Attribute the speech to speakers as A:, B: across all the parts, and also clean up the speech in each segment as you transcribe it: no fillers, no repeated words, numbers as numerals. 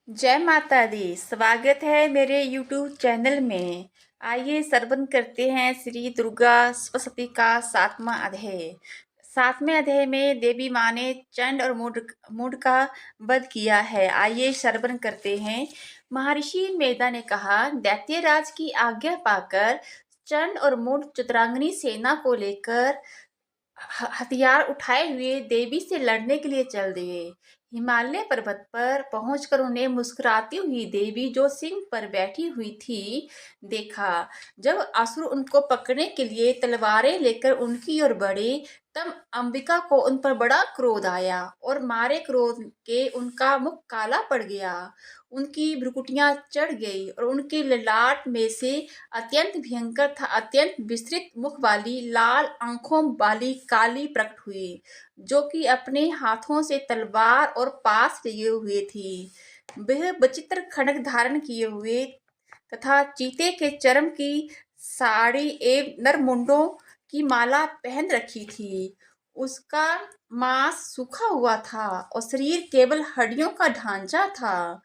A: जय माता दी। स्वागत है मेरे YouTube चैनल में। आइए श्रवण करते हैं श्री दुर्गा सप्तशती का 7वां अध्याय। 7वें अध्याय में देवी माँ ने चंड और मूढ़ का वध किया है। आइए श्रवण करते हैं। महर्षि मेधा ने कहा, दैत्यराज की आज्ञा पाकर चंड और मूढ़ चतुरांगनी सेना को लेकर हथियार उठाए हुए देवी से लड़ने के लिए चल दिए। हिमालय पर्वत पर पहुंचकर उन्हें मुस्कुराती हुई देवी जो सिंह पर बैठी हुई थी देखा। जब असुर उनको पकड़ने के लिए तलवारें लेकर उनकी ओर बढ़े, तब अंबिका को उन पर बड़ा क्रोध आया और मारे क्रोध के उनका मुख काला पड़ गया। उनकी भ्रुकुटियां चढ़ गई और उनके ललाट में से अत्यंत भयंकर था अत्यंत विस्तृत मुख वाली लाल आंखों वाली काली प्रकट हुई, जो कि अपने हाथों से तलवार और पास लिए हुए थी। वह विचित्र खड्ग धारण किए हुए तथा चीते के चर्म की साड़ी एवं नरमुंडों की माला पहन रखी थी। उसका मांस सूखा हुआ था और शरीर केवल हड्डियों का ढांचा था,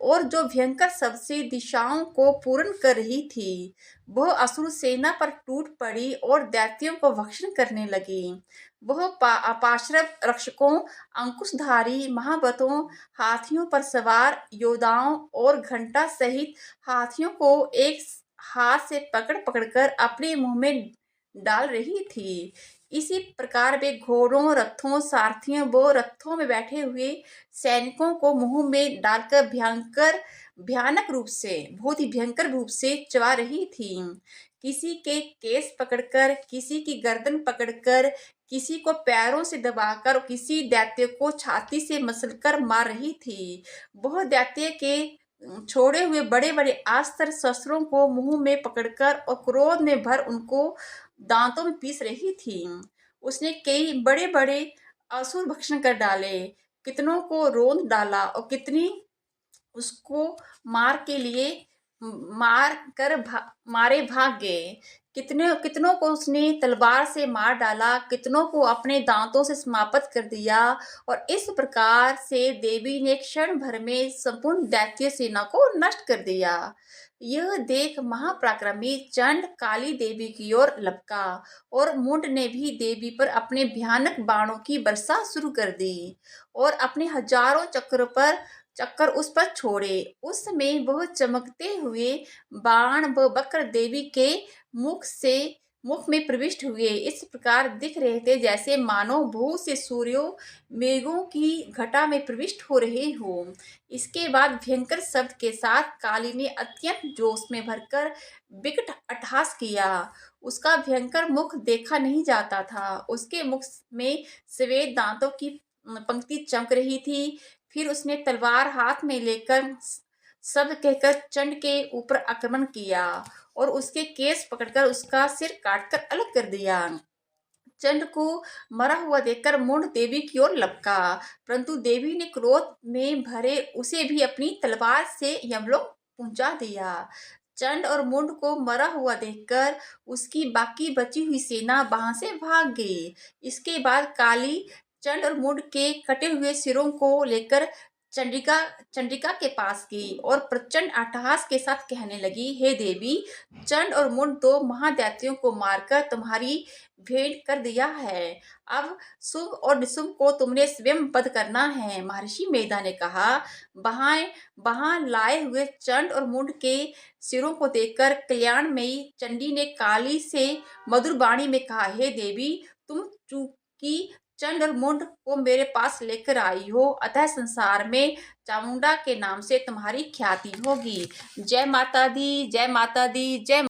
A: और जो भयंकर सबसे दिशाओं को पूर्ण कर रही थी। वह असुर सेना पर टूट पड़ी और दैत्यों को भक्षण करने लगी। वह अपाशरव रक्षकों, अंकुशधारी महावतों, हाथियों पर सवार योद्धाओं और घंटा सहित हाथियों को एक हाथ से पकड़ पकड़कर अपने मुंह में डाल रही थी। इसी प्रकार वे घोड़ों, रथों, सारथियों व रथों में बैठे हुए सैनिकों को मुंह में डालकर भयानक रूप से, बहुत ही भयंकर रूप से चबा रही थी। किसी के केस पकड़कर, किसी की गर्दन पकड़कर, किसी को पैरों से दबाकर और किसी दैत्य को छाती से मसलकर मार रही थी। वह दैत्य के छोड़े हुए बड़े बड़े अस्त्र शस्त्रों को मुंह में पकड़कर और क्रोध में भर उनको दांतों में पीस रही थी। उसने कई बड़े बड़े असुर भक्षण कर डाले, कितनों को रोंद डाला और कितनी उसको मारे भाग गए। कितनों को उसने तलवार से मार डाला, कितनों को अपने दांतों से समाप्त कर दिया। और इस प्रकार से देवी ने क्षण भर में संपूर्ण दैत्य सेना को नष्ट कर दिया। यह देख महापराक्रमी चंड काली देवी की ओर लपका और मूढ़ ने भी देवी पर अपने भयानक बाणों की वर्षा शुरू कर दी और अपने हजारों चक्कर उस पर छोड़े। उस समय वह चमकते हुए बाण व वक्र देवी के मुख में प्रविष्ट हुए इस प्रकार दिख रहे थे, जैसे मानो भू से सूर्यों मेघों की घटा में प्रविष्ट हो रहे हो। इसके बाद भयंकर शब्द के साथ काली ने अत्यंत जोश में भरकर विकट अट्टहास किया। उसका भयंकर मुख देखा नहीं जाता था। उसके मुख में श्वेत दांतों की पंक्ति चमक रही थी। फिर उसने तलवार हाथ में लेकर शब्द कहकर चंड के ऊपर आक्रमण किया और उसके केस पकड़कर उसका सिर काटकर अलग कर दिया। चंड को मरा हुआ देखकर मूढ़ देवी की ओर लपका, परंतु देवी ने क्रोध में भरे उसे भी अपनी तलवार से यमलोक पहुंचा दिया। चंड और मूढ़ को मरा हुआ देखकर उसकी बाकी बची हुई सेना वहां से भाग गई। इसके बाद काली चंड और मूढ़ के कटे हुए सिरों को लेकर चंडिका के पास गई और प्रचंड अट्टहास के साथ कहने लगी, हे देवी, चंड और मूढ़ दो महादैत्यों को मारकर तुम्हारी भेंट कर दिया है। अब शुभ और निशुंभ को तुमने स्वयं वध करना है। महर्षि मेधा ने कहा। वहां लाए हुए चंड और मूढ़ के सिरों को देखकर कल्याणमयी चंडी ने काली से मधुर वाणी में कहा, हे देवी, तुम चूंकि चंड और मूढ़ को मेरे पास लेकर आई हो, अतः संसार में चामुंडा के नाम से तुम्हारी ख्याति होगी। जय माता दी, जय माता दी, जय